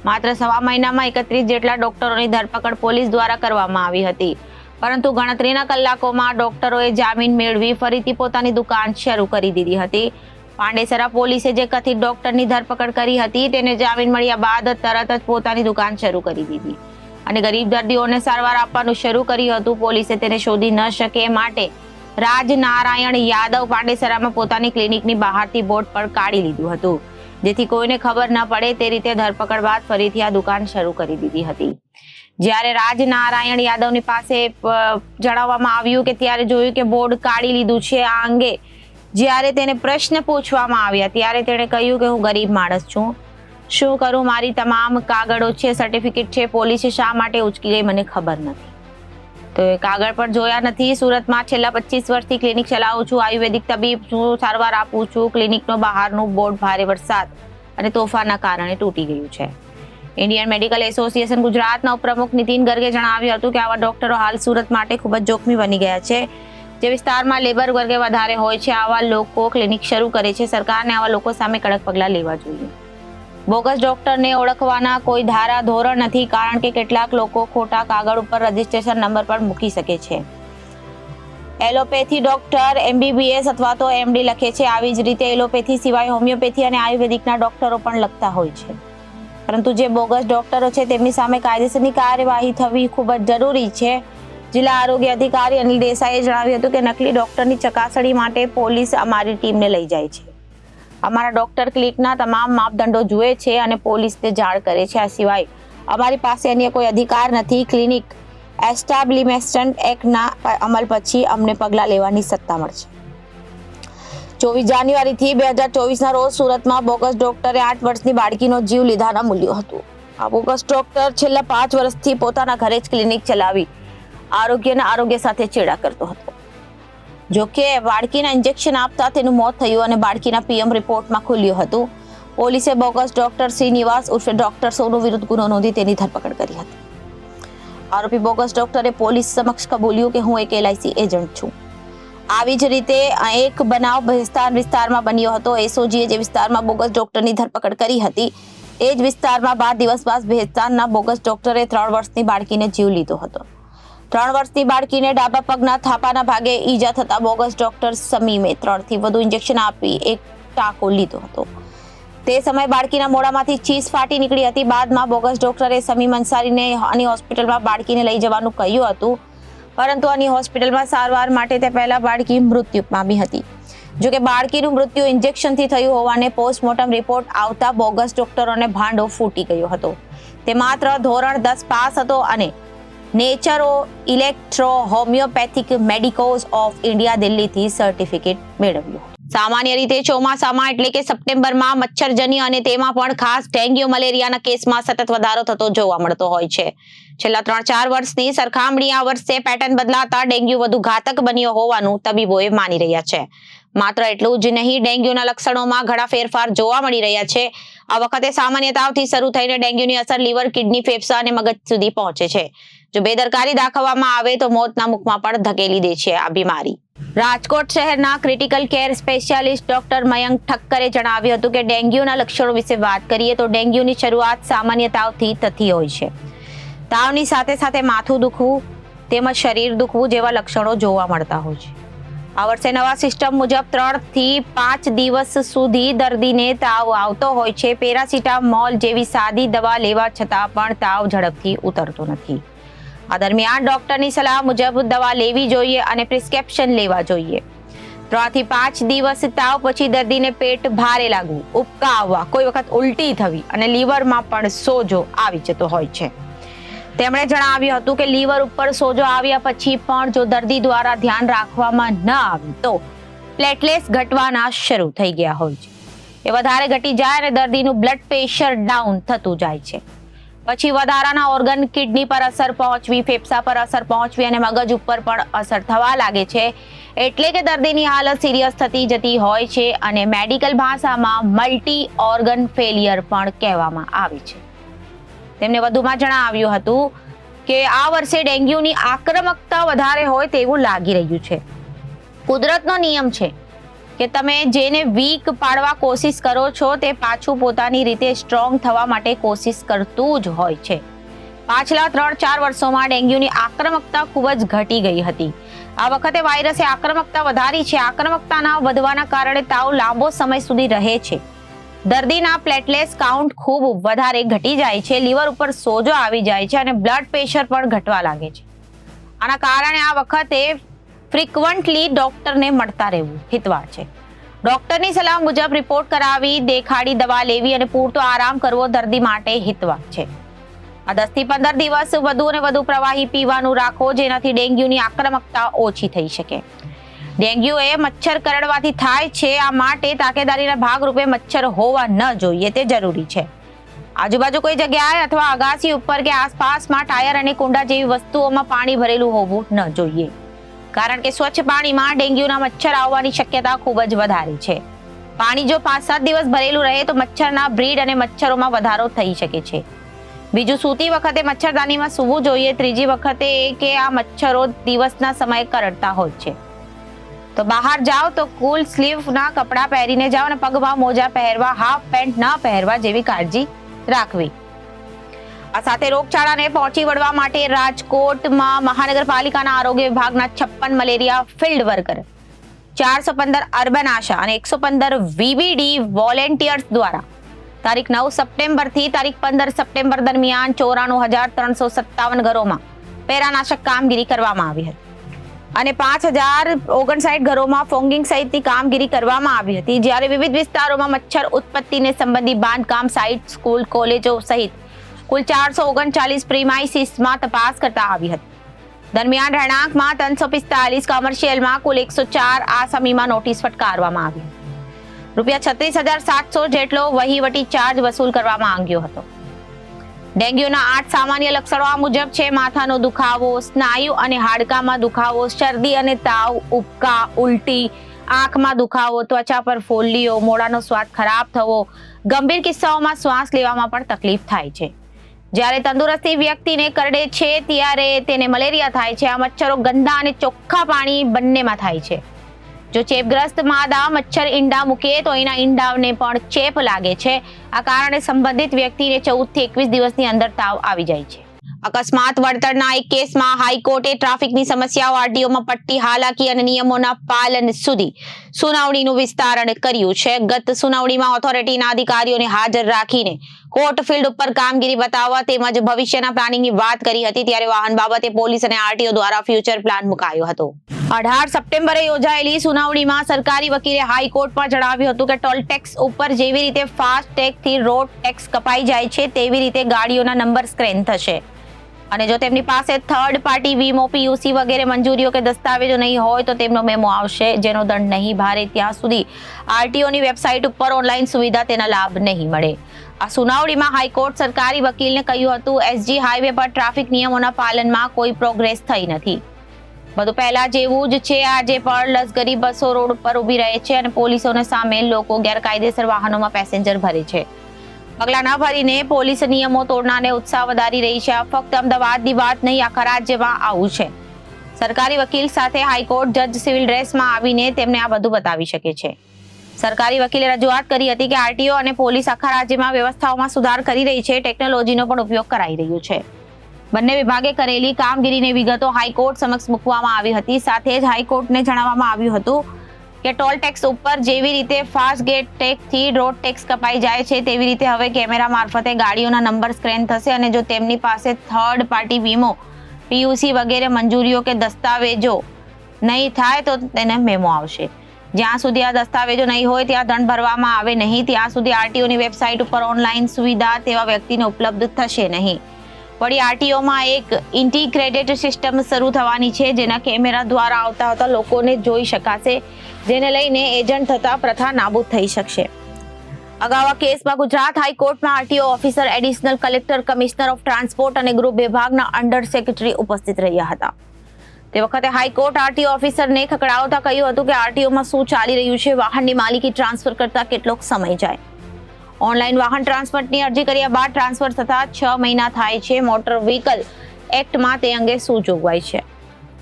માત્ર સવા મહિનામાં 31 જેટલા ડોક્ટરોની ધરપકડ પોલીસ દ્વારા કરવામાં આવી હતી, પરંતુ ગણતરીના કલાકોમાં ડોક્ટરોએ જામીન મેળવી ફરીથી પોતાની દુકાન શરૂ કરી દીધી હતી. પાંડેસરા પોલીસે જે કથિત ડોક્ટરની ધરપકડ કરી હતી તેને જામીન મળ્યા બાદ તરત જ પોતાની દુકાન શરૂ કરી દીધી અને ગરીબ દર્દીઓને સારવાર આપવાનું શરૂ કર્યું હતું. પોલીસે તેને શોધી ન શકે માટે રાજનારાયણ યાદવ પાંડેસરામાં પોતાની ક્લિનિકની બહારથી બોર્ડ પર કાઢી લીધું હતું, જેથી કોઈને ખબર ન પડે તે રીતે ધરપકડ બાદ ફરીથી આ દુકાન શરૂ કરી દીધી હતી. જ્યારે રાજનારાયણ યાદવની પાસે જણાવવામાં આવ્યું કે ત્યારે જોયું કે બોર્ડ કાઢી લીધું છે. આ અંગે જ્યારે તેને પ્રશ્ન પૂછવામાં આવ્યા ત્યારે તેણે કહ્યું કે હું ગરીબ માણસ છું, શું કરું, મારી તમામ કાગળો છે, સર્ટિફિકેટ છે, પોલીસે શા માટે ઉચકી ગઈ મને ખબર નથી. તો એ કાગળ પણ જોયા નથી. સુરતમાં છેલ્લા 25 વર્ષથી ક્લિનિક ચલાવું છું, આયુર્વેદિક તબીબ છું, સારવાર આપું છું. ક્લિનિકનો બહારનું બોર્ડ ભારે વરસાદ અને તોફાનના કારણે તૂટી ગયું છે. ઇન્ડિયન મેડિકલ એસોસિએશન ગુજરાતના ઉપપ્રમુખ નીતિન ગર્ગે જણાવ્યું હતું કે આવા ડોક્ટરો હાલ સુરત માટે ખૂબ જ જોખમી બની ગયા છે. જે વિસ્તારમાં લેબર વર્ગે વધારે હોય છે આવા લોકો ક્લિનિક શરૂ કરે છે. સરકારને આવા લોકો સામે કડક પગલાં લેવા જોઈએ. બોગસ ડોક્ટરને ઓળખવાના કોઈ ધારા ધોરણ નથી, કારણ કે કેટલાક લોકો ખોટા કાગળ ઉપર રજીસ્ટ્રેશન નંબર પણ મૂકી શકે છે. એલોપેથી ડોક્ટર MBBS અથવા તો MD લખે છે. આવી જ રીતે એલોપેથી સિવાય હોમિયોપેથી અને આયુર્વેદિકના ડોક્ટરો પણ લખતા હોય છે. પરંતુ જે બોગસ ડોક્ટરો છે તેમની સામે કાયદેસરની કાર્યવાહી થવી ખૂબ જ જરૂરી છે. જિલ્લા આરોગ્ય અધિકારી અનિલ દેસાઈએ જણાવ્યું હતું કે નકલી ડોક્ટરની ચકાસણી માટે પોલીસ અમારી ટીમને લઈ જાય છે. અમારા ડોક્ટર ક્લિનિકના તમામ માપદંડો જુએ છે અને પોલીસને જાણ કરે છે. આ સિવાય અમારી પાસે અન્ય કોઈ અધિકાર નથી. ક્લિનિક એસ્ટાબ્લિશમેન્ટ એક્ટના અમલ પછી અમને પગલાં લેવાની સત્તા મળશે. 24 જાન્યુઆરીથી 2024ના રોજ સુરતમાં બોગસ ડોક્ટરે 8 વર્ષની બાળકીનો જીવ લીધાના મૂલ્યું હતું. આ બોગસ ડોક્ટર છેલ્લા 5 વર્ષથી પોતાના ઘરે જ ક્લિનિક ચલાવી આરોગ્ય સાથે ચેડા કરતો હતો. જો કે બાળકીના ઇન્જેક્શન આપતા તેનું મોત થયું અને બાળકીના પીએમ રિપોર્ટમાં ખુલ્યું હતું. પોલીસે બોગસ ડોક્ટર શ્રીનિવાસ ઉર્ફે ડોક્ટર સોનુ વિરુદ્ધ ગુનો નોંધી તેની ધરપકડ કરી હતી. આરોપી બોગસ ડોક્ટરે પોલીસ સમક્ષ કબૂલ્યું કે હું એક LIC એજન્ટ છું. આવી જ રીતે એક બનાવ ભેસ્તાન વિસ્તારમાં બન્યો હતો. એસઓજીએ જે વિસ્તારમાં બોગસ ડોક્ટરની ધરપકડ કરી હતી એ જ વિસ્તારમાં 12 દિવસ બાદ ભેસ્તાનના બોગસ ડોક્ટરે 3 વર્ષની બાળકીને જીવ લીધો હતો. 3 વર્ષની બાળકીને ડાબા પગના થાપાના ભાગે ઈજા થતા બોગસ ડોક્ટર સમીમે 3 થી વધુ ઇન્જેક્શન આપી એક ટાંકો લીધો હતો. તે સમયે બાળકીના મોઢામાંથી ચીસ ફાટી નીકળી હતી. બાદમાં બોગસ ડોક્ટરે સમીમ અંસારીને અની હોસ્પિટલમાં બાળકીને લઈ જવાનું કહ્યું હતું, પરંતુ અની હોસ્પિટલમાં સારવાર માટે તે પહેલા બાળકી મૃત્યુ પામી હતી. જોકે બાળકીનું મૃત્યુ ઇન્જેક્શનથી થયું હોવાને પોસ્ટમોર્ટમ રિપોર્ટ આવતા બોગસ ડોક્ટરોને ભાંડો ફૂટી ગયો હતો. તે માત્ર ધોરણ 10 પાસ હતો અને નેચરો ઇલેક્ટ્રો હોમિયોપેથિક મેડિકોઝ ઓફ ઇન્ડિયા દિલ્હીથી સર્ટિફિકેટ મેળવ્યું. સામાન્ય રીતે ચોમાસામાં એટલે કે સપ્ટેમ્બરમાં મચ્છરજન્ય અને તેમાં પણ ખાસ ડેન્ગ્યુ મલેરિયાના કેસમાં સતત વધારો થતો જોવા મળતો હોય છે. છેલ્લા 3-4 વર્ષની સરખામણી આ વર્ષે પેટર્ન બદલાતા ડેન્ગ્યુ વધુ ઘાતક બન્યો હોવાનું તબીબોએ માની રહ્યા છે. માત્ર એટલું જ નહીં, ડેન્ગ્યુના લક્ષણોમાં ઘણા ફેરફાર જોવા મળી રહ્યા છે. આ વખતે સામાન્ય તાવથી શરૂ થઈને ડેન્ગ્યુની અસર લીવર, કિડની, ફેફસા અને મગજ સુધી પહોંચે છે. જો બેદરકારી દાખવવામાં આવે તો મોતના મુખમાં પણ ધકેલી દે છે આ બીમારી. રાજકોટ શહેરના critical care specialist doctor Mayank ઠક્કરે જણાવ્યું હતું કે ડેન્ગ્યુના લક્ષણો વિશે વાત કરીએ તો ડેન્ગ્યુની શરૂઆત સામાન્ય તાવથી થતી હોય છે. તાવની સાથે સાથે માથું દુખવું તેમજ શરીર દુખવું જેવા લક્ષણો જોવા મળતા હોય છે. આ વર્ષે નવા સિસ્ટમ મુજબ 3 થી 5 દિવસ સુધી દર્દીને તાવ આવતો હોય છે. પેરાસિટામોલ જેવી સાદી દવા લેવા છતાં પણ તાવ ઝડપથી ઉતરતો નથી. આ દરમિયાન ડોક્ટરની સલાહ મુજબ દવા લેવી જોઈએ અને પ્રિસ્ક્રિપ્શન લેવા જોઈએ. 3 થી 5 દિવસ તાવ પછી દર્દીને પેટ ભારે લાગવું, ઉબકા આવવા, કોઈ વખત ઉલટી થવી અને લીવરમાં પણ સોજો આવી જતો હોય છે. તેમણે જણાવ્યું હતું કે લીવર ઉપર સોજો આવ્યા પછી પણ જો દર્દી દ્વારા ધ્યાન રાખવામાં ન આવે તો પ્લેટલેટ્સ ઘટવાના શરૂ થઈ ગયા હોય છે. એ વધારે ઘટી જાય અને દર્દીનું બ્લડ પ્રેશર ડાઉન થતું જાય છે. પછી વધારાના ઓર્ગન, કિડની પર અસર પહોંચવી, ફેફસા પર અસર પહોંચવી અને મગજ ઉપર પણ અસર થવા લાગે છે. એટલે કે દર્દીની હાલત સિરિયસ થતી જતી હોય છે અને મેડિકલ ભાષામાં મલ્ટી ઓર્ગન ફેલિયર પણ કહેવામાં આવે છે. તેમને વધુમાં જણાવ્યું હતું કે આ વર્ષે ડેન્ગ્યુની આક્રમકતા વધારે હોય તેવું લાગી રહ્યું છે. કુદરતનો નિયમ છે કે તમે જેને વીક પાડવા કોશિશ કરો છો તે પાછું પોતાની રીતે સ્ટ્રોંગ થવા માટે કોશિશ કરતું જ હોય છે. પાછલા 3-4 વર્ષોમાં ડેન્ગ્યુની આક્રમકતા ખૂબ જ ઘટી ગઈ હતી. આ વખતે વાયરસે આક્રમકતા વધારી છે. આક્રમકતાના વધવાના કારણે તાવ લાંબો સમય સુધી રહે છે. દર્દીના પ્લેટલેટ્સ કાઉન્ટ ખૂબ વધારે ઘટી જાય છે. લીવર ઉપર સોજો આવી જાય છે અને બ્લડ પ્રેશર પણ ઘટવા લાગે છે. આના કારણે આ વખતે ફ્રીક્વન્ટલી ડોક્ટરને મળતા રહેવું હિતવાર છે. ડોક્ટરની સલાહ મુજબ રિપોર્ટ કરાવી, દેખાડી દવા લેવી અને પૂરતો આરામ કરવો દર્દી માટે હિતવાર છે. આ 10 થી 15 દિવસ વધુ અને વધુ પ્રવાહી પીવાનું રાખો, જેનાથી ડેન્ગ્યુની આક્રમકતા ઓછી થઈ શકે. ડેન્ગ્યુ એ મચ્છર કરડવાથી થાય છે. આ માટે તાકેદારીના ભાગરૂપે મચ્છર હોવા ન જોઈએ તે જરૂરી છે. આજુબાજુ કોઈ જગ્યાએ અથવા અગાસી ઉપર કે આસપાસમાં ટાયર અને કુંડા જેવી વસ્તુઓમાં પાણી ભરેલું હોવું ન જોઈએ, કારણ કે સ્વચ્છ પાણીમાં ડેન્ગ્યુના મચ્છર આવવાની શક્યતા ખૂબ જ વધારે છે. પાણી જો 5-7 દિવસ ભરેલું રહે તો મચ્છરના બ્રીડ અને મચ્છરોમાં વધારો થઈ શકે છે. બીજું, સૂતી વખતે મચ્છરદાનીમાં સૂવું જોઈએ. ત્રીજી વખતે કે આ મચ્છરો દિવસના સમયે કરડતા હોય છે તો બહાર જાઓ તો કુલ સ્લીવના કપડાં પહેરીને જાઓ અને પગમાં મોજા પહેરવા, હાફ પેન્ટ ન પહેરવા જેવી કાળજી રાખવી. આ સાથે રોગચાળાને પહોંચી વળવા માટે રાજકોટમાં મહાનગરપાલિકાના આરોગ્ય વિભાગના 56 મલેરિયા ફિલ્ડ વર્કર, 415 અર્બન આશા અને 115 VBD વોલેન્ટિયર્સ દ્વારા તારીખ 9 સપ્ટેમ્બરથી તારીખ 15 સપ્ટેમ્બર દરમિયાન 94,357 ઘરોમાં પેરાનાશક કામગીરી કરવામાં આવી હતી અને 5,059 ઘરોમાં ફોંગિંગ સહિતની કામગીરી કરવામાં આવી હતી. જ્યારે વિવિધ વિસ્તારોમાં મચ્છર ઉત્પત્તિને સંબંધી બાંધકામ સાઇટ, સ્કૂલ, કોલેજો સહિત કુલ 439 પ્રીમાઇસીસમાં તપાસ કરતા આવી હતી. દરમિયાન રહેણાંકમાં 345 કોમર્શિયલમાં કુલ 104 આસામીમાં નોટિસ ફટકારવામાં આવી. રૂપિયા 36,700 જેટલો વહીવટી ચાર્જ વસૂલ કરવામાં આવ્યો હતો. ડેન્ગ્યુના 8 સામાન્ય લક્ષણો આ મુજબ છે: માથાનો દુખાવો, સ્નાયુ અને હાડકામાં દુખાવો, શરદી અને તાવ, ઉબકા, ઉલટી, આંખમાં દુખાવો, ત્વચા પર ફોલ્લીઓ, મોઢાનો સ્વાદ ખરાબ થવો, ગંભીર કિસ્સાઓમાં શ્વાસ લેવામાં પણ તકલીફ થાય છે. જ્યારે તંદુરસ્તી વ્યક્તિને કરડે છે ત્યારે તેને મલેરિયા થાય છે. આ મચ્છરો ગંદા અને ચોખ્ખા પાણી બંનેમાં થાય છે. જો ચેપગ્રસ્ત માદા મચ્છર ઈંડા મૂકે તો એના ઈંડાને પણ ચેપ લાગે છે. આ કારણે સંબંધિત વ્યક્તિને 14 થી 21 દિવસની અંદર તાવ આવી જાય છે. અકસ્માત વળતરના એક કેસમાં હાઈકોર્ટે ટ્રાફિકની સમસ્યાઓ, આરટીઓમાં પટ્ટી હાલાકી અને નિયમોના પાલન સુધી સુનાવણીનું વિસ્તરણ કર્યું છે. ગત સુનાવણીમાં ઓથોરિટીના અધિકારીઓને હાજર રાખીને કોર્ટ ફિલ્ડ ઉપર કામગીરી બતાવવા તેમજ ભવિષ્યના પ્લાનિંગની વાત કરી હતી. ત્યારે વાહન બાબતે પોલીસ અને આરટીઓ દ્વારા ફ્યુચર પ્લાન મુકાયો હતો. 18 સપ્ટેમ્બરે યોજાયેલી સુનાવણીમાં સરકારી વકીલે હાઈકોર્ટમાં જણાવ્યું હતું કે ટોલ ટેક્સ ઉપર જેવી રીતે ફાસ્ટ ટેગથી રોડ ટેક્સ કપાઈ જાય છે તેવી રીતે ગાડીઓના નંબર સ્ક્રેન થશે અને જો તેમની પાસે થર્ડ પાર્ટી વીમો, પીયુસી વગેરે મંજૂરીઓ કે દસ્તાવેજો નહીં હોય તો તેમનો મેમો આવશે, જેનો દંડ નહીં ભારે ત્યાં સુધી આરટીઓની વેબસાઇટ ઉપર ઓનલાઈન સુવિધા તેના લાભ નહીં મળે. આ સુનાવણીમાં હાઈકોર્ટ સરકારી વકીલને કહ્યું હતું એસજી હાઈવે પર ટ્રાફિક નિયમોના પાલનમાં કોઈ પ્રોગ્રેસ થઈ નથી. બધું પહેલા જેવું જ છે. આજે પણ લશ્કરી બસો રોડ પર ઊભી રહે છે અને પોલીસોને સામે લોકો ગેરકાયદેસર વાહનોમાં પેસેન્જર ભરે છે. પગલા ન ભરીને પોલીસ નિયમો તોડનારને ઉત્સાહ વધારી રહી છે. આ ફક્ત અમદાવાદની વાત નહીં, આખા રાજ્યમાં આવું છે. સરકારી વકીલ સાથે હાઈકોર્ટ જજ સિવિલ ડ્રેસમાં આવીને તેમને આ બધું બતાવી શકે છે. સરકારી વકીલે રજૂઆત કરી હતી કે આરટીઓ અને પોલીસ આખા રાજ્યમાં વ્યવસ્થાઓમાં સુધાર કરી રહી છે, ટેકનોલોજીનો પણ ઉપયોગ કરાઈ રહ્યો છે. બંને વિભાગે કરેલી કામગીરીની વિગતો હાઈકોર્ટ સમક્ષ મૂકવામાં આવી હતી. સાથે જ હાઈકોર્ટને જણાવવામાં આવ્યું હતું કે ટોલ ટેક્સ ઉપર જેવી રીતે ફાસ્ટ ગેટ ટેક્સથી રોડ ટેક્સ કપાઈ જાય છે તેવી રીતે હવે કેમેરા મારફતે ગાડીઓના નંબર સ્ક્રેન થશે અને જો તેમની પાસે થર્ડ પાર્ટી વીમો, પીયુસી વગેરે મંજૂરીઓ કે દસ્તાવેજો નહીં થાય તો તેને મેમો આવશે. જ્યાં સુધી આ દસ્તાવેજો નહીં હોય ત્યાં દંડ ભરવામાં આવે નહીં. ત્યાં સુધી આરટીઓની વેબસાઇટ ઉપર ઓનલાઈન સુવિધા તેવા વ્યક્તિને ઉપલબ્ધ થશે નહીં. વળી આરટીઓમાં એક ઇન્ટિગ્રેટેડ સિસ્ટમ શરૂ થવાની છે જેના કેમેરા દ્વારા આવતા લોકોને જોઈ શકાશે, જેને લઈને એજન્ટ થતા પ્રથા નાબૂદ થઈ શકશે. અગાઉ આ કેસમાં ગુજરાત હાઈકોર્ટમાં RTO officer, additional collector, commissioner of transport અને ગૃહ વિભાગના અંડર સેક્રેટરી ઉપસ્થિત રહ્યા હતા. તે વખતે હાઈકોર્ટ આરટીઓ ઓફિસરને ખકડાવતા કહ્યું હતું કે આરટીઓમાં શું ચાલી રહ્યું છે, વાહનની માલિકી ટ્રાન્સફર કરતા કેટલો સમય જાય. ઓનલાઈન વાહન ટ્રાન્સફરની અરજી કર્યા બાદ ટ્રાન્સફર થતા 6 મહિના થાય છે. મોટર વ્હીકલ એક્ટમાં તે અંગે શું જોગવાઈ છે?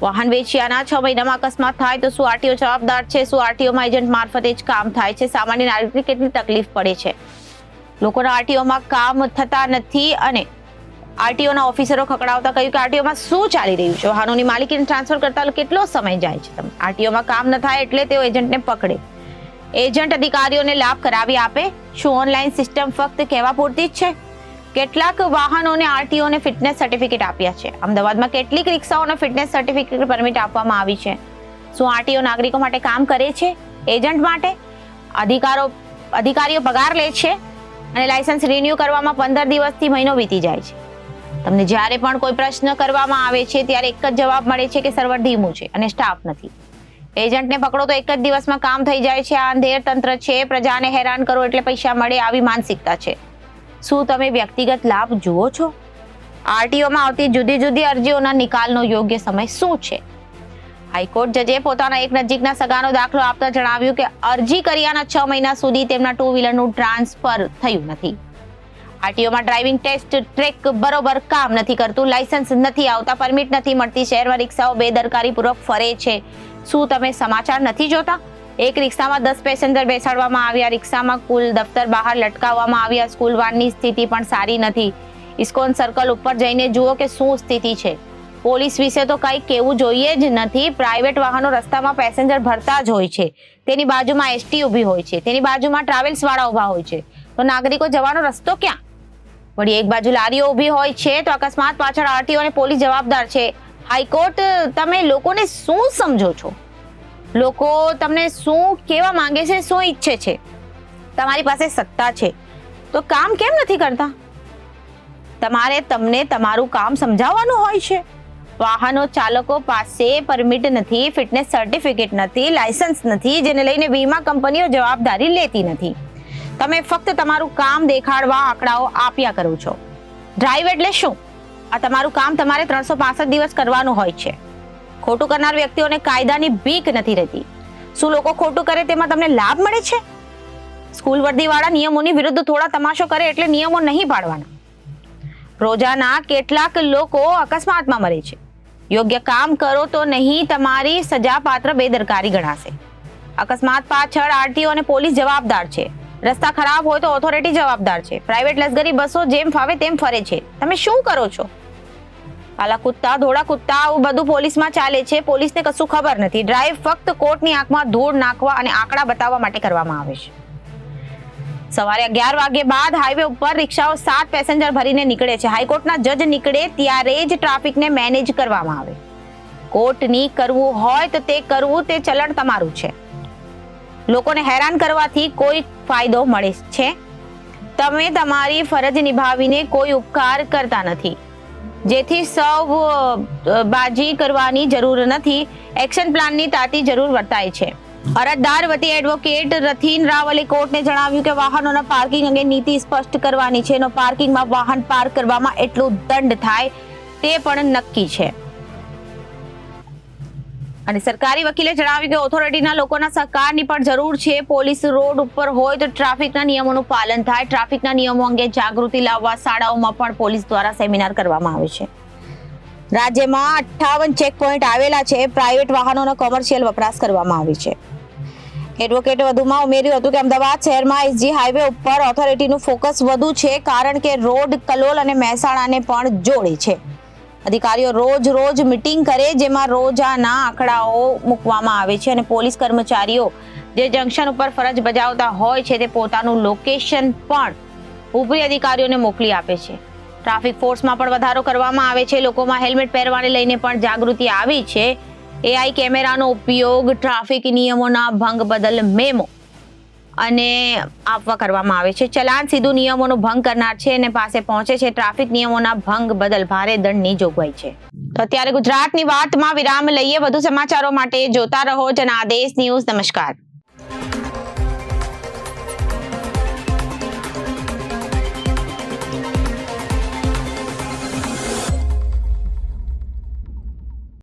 વાહન વેચ્યાના 6 મહિનામાં અકસ્માત થાય તો શું આરટીઓ જવાબદાર છે? શું આરટીઓમાં એજન્ટ મારફતે જ કામ થાય છે? સામાન્ય નાગરિકને કેટલી તકલીફ પડે છે? લોકોના આરટીઓમાં કામ થતા નથી અને આરટીઓના ઓફિસરો ખકડાવતા કહ્યું કે આરટીઓમાં શું ચાલી રહ્યું છે, વાહનોની માલિકીને ટ્રાન્સફર કરતા કેટલો સમય જાય છે. આરટીઓમાં કામ ન થાય એટલે તેઓ એજન્ટને પકડે, એજન્ટ અધિકારીઓને લાભ કરાવી આપે. શું ઓનલાઈન સિસ્ટમ ફક્ત કહેવા પૂરતી જ છે? કેટલાક વાહનોને આરટીઓને ફિટનેસ સર્ટિફિકેટ આપ્યા છે. અમદાવાદમાં કેટલીક રિક્ષાઓને ફિટનેસ સર્ટિફિકેટ પરમિટ આપવામાં આવી છે. શું આરટીઓ નાગરિકો માટે કામ કરે છે? એજન્ટ માટે અધિકારીઓ પગાર લે છે અને લાયસન્સ રિન્યુ કરવામાં 15 દિવસથી મહિનો વીતી જાય છે. તમને જ્યારે પણ કોઈ પ્રશ્ન કરવામાં આવે છે ત્યારે એક જ જવાબ મળે છે કે સર્વર ધીમું છે અને સ્ટાફ નથી. એજન્ટને પકડો તો એક જ દિવસમાં કામ થઈ જાય છે. આ અંધેર તંત્ર છે. પ્રજાને હેરાન કરો એટલે પૈસા મળે, આવી માનસિકતા છે. શું તમે વ્યક્તિગત લાભ જુઓ છો? આરટીઓમાં આવતી જુદી જુદી અરજીઓના નિકાલનો યોગ્ય સમય શું છે? હાઈકોર્ટ જજે પોતાના એક નજીકના સગાનો દાખલો આપતા જણાવ્યું કે અરજી કર્યાના 6 મહિના સુધી તેમના 2 વ્હીલરનું ટ્રાન્સફર થયું નથી. આરટીઓમાં ડ્રાઇવિંગ ટેસ્ટ ટ્રેક બરોબર કામ નથી કરતું, લાયસન્સ નથી આવતા, પરમિટ નથી મળતી, શહેરમાં રિક્ષાઓ બેદરકારીપૂર્વક ફરે છે. શું તમે સમાચાર નથી જોતા? એક રિક્ષામાં 10 પેસેન્જર બેસાડવામાં આવ્યા, રિક્ષામાં કુલ દફતર બહાર લટકાવવામાં આવ્યા. સ્કૂલ વાનની સ્થિતિ પણ સારી નથી. ઇસ્કોન સર્કલ ઉપર જઈને જુઓ કે શું સ્થિતિ છે. પોલીસ વિશે તો કંઈ કહેવું જોઈએ જ નથી. પ્રાઇવેટ વાહનો રસ્તામાં પેસેન્જર ભરતા જ હોય છે. તેની બાજુમાં એસટી ઊભી હોય છે, તેની બાજુમાં ટ્રાવેલ્સ વાળા ઊભા હોય છે. તો નાગરિકો જવાનો રસ્તો ક્યાં? વળી એક બાજુ લારીઓ ઊભી હોય છે તો અકસ્માત પાછળ આરટીઓ અને પોલીસ જવાબદાર છે. હાઈકોર્ટ, તમે લોકોને શું સમજો છો? લોકો તમને શું કહેવા માંગે છે, શું ઈચ્છે છે? તમારી પાસે સત્તા છે તો કામ કેમ નથી કરતા? તમને તમારું કામ સમજાવવાનું હોય છે. વાહનો ચાલકો પાસે પરમિટ નથી, ફિટનેસ સર્ટિફિકેટ નથી, લાયસન્સ નથી, જેને લઈને વીમા કંપનીઓ જવાબદારી લેતી નથી. તમે ફક્ત તમારું કામ દેખાડવા આંકડાઓ આપ્યા કરો છો. ડ્રાઈવ એટલે શું? આ તમારું કામ તમારે 365 દિવસ કરવાનું હોય છે. ખોટું કરનાર વ્યક્તિઓને કાયદાની બીક નથી રહેતી. શું લોકો ખોટું કરે તેમાં તમને લાભ મળે છે? સ્કૂલ વર્દીવાળા નિયમોની વિરુદ્ધ થોડા તમાશો કરે એટલે નિયમો નહીં પાડવાના. રોજાના કેટલાક લોકો અકસ્માતમાં મરે છે. યોગ્ય કામ કરો તો નહીં તમારી સજાપાત્ર બેદરકારી ગણાશે. અકસ્માત પાછળ આરટીઓ અને પોલીસ જવાબદાર છે. રસ્તા ખરાબ હોય તો ઓથોરિટી જવાબદાર છે. પ્રાઇવેટ લશ્કરી બસો જેમ ફાવે તેમ ફરે છે. તમે શું કરો છો? કાલા કુત્તા, ધોળા કુત્તા, આવું બધું પોલીસમાં ચાલે છે. પોલીસને કશું ખબર નથી. ડ્રાઈવ ફક્ત કોર્ટની આંખમાં ધૂળ નાખવા અને આંકડા બતાવવા માટે કરવામાં આવે છે. સવારે 11 વાગ્યા બાદ હાઈવે ઉપર રિક્ષાઓ 7 પેસેન્જર ભરીને નીકળે છે. હાઈકોર્ટના જજ નીકળે ત્યારે જ ટ્રાફિકને મેનેજ કરવામાં આવે. કોર્ટની કરવું હોય તો તે કરવું, તે ચલણ તમારું છે. લોકોને હેરાન કરવાથી કોઈ ફાયદો મળે છે? તમે તમારી ફરજ નિભાવીને કોઈ ઉપકાર કરતા નથી. જેથી સૌ બાજી કરવાની જરૂર નથી. એક્શન પ્લાનની તાતી જરૂર વર્તાય છે. અરજદાર વતી એડવોકેટ રથીન રાવલે કોર્ટને જણાવ્યું કે વાહનોના પાર્કિંગ અંગે નીતિ સ્પષ્ટ કરવાની છે. પાર્કિંગમાં વાહન પાર્ક કરવામાં એટલું દંડ થાય તે પણ નક્કી છે. અને સરકારી વકીલે જણાવ્યું કે ઓથોરિટીના લોકોના સહકારની પણ જરૂર છે. પોલીસ રોડ ઉપર હોય તો ટ્રાફિકના નિયમોનું પાલન થાય. ટ્રાફિકના નિયમો અંગે જાગૃતિ લાવવા શાળાઓમાં પણ પોલીસ દ્વારા સેમિનાર કરવામાં આવે છે. રાજ્યમાં 58 ચેકપોઇન્ટ આવેલા છે. પ્રાઇવેટ વાહનોનો કોમર્શિયલ વપરાશ કરવામાં આવે છે. એડવોકેટે વધુમાં ઉમેર્યું હતું કે અમદાવાદ શહેરમાં એસજી હાઈવે ઉપર ઓથોરિટીનું ફોકસ વધુ છે, કારણ કે રોડ કલોલ અને મહેસાણાને પણ જોડે છે. અધિકારીઓ રોજ મીટિંગ કરે, જેમાં રોજાના આંકડાઓ મૂકવામાં આવે છે અને પોલીસ કર્મચારીઓ જે જંકશન ઉપર ફરજ બજાવતા હોય છે તે પોતાનું લોકેશન પણ ઉપરી અધિકારીઓને મોકલી આપે છે. ટ્રાફિક ફોર્સમાં પણ વધારો કરવામાં આવે છે. લોકોમાં હેલ્મેટ પહેરવાને લઈને પણ જાગૃતિ આવી છે. એઆઈ કેમેરાનો ઉપયોગ ટ્રાફિક નિયમોના ભંગ બદલ મેમો અને આપવા કરવામાં આવે છે. ચલાન સીધું નિયમોનો ભંગ કરનાર છે અને પાસે પહોંચે છે. ટ્રાફિક નિયમોના ભંગ બદલ ભારે દંડની જોગવાઈ છે. તો અત્યારે ગુજરાતની વાતમાં વિરામ લઈએ. વધુ સમાચારો માટે જોતા રહો જનાદેશ ન્યૂઝ. નમસ્કાર.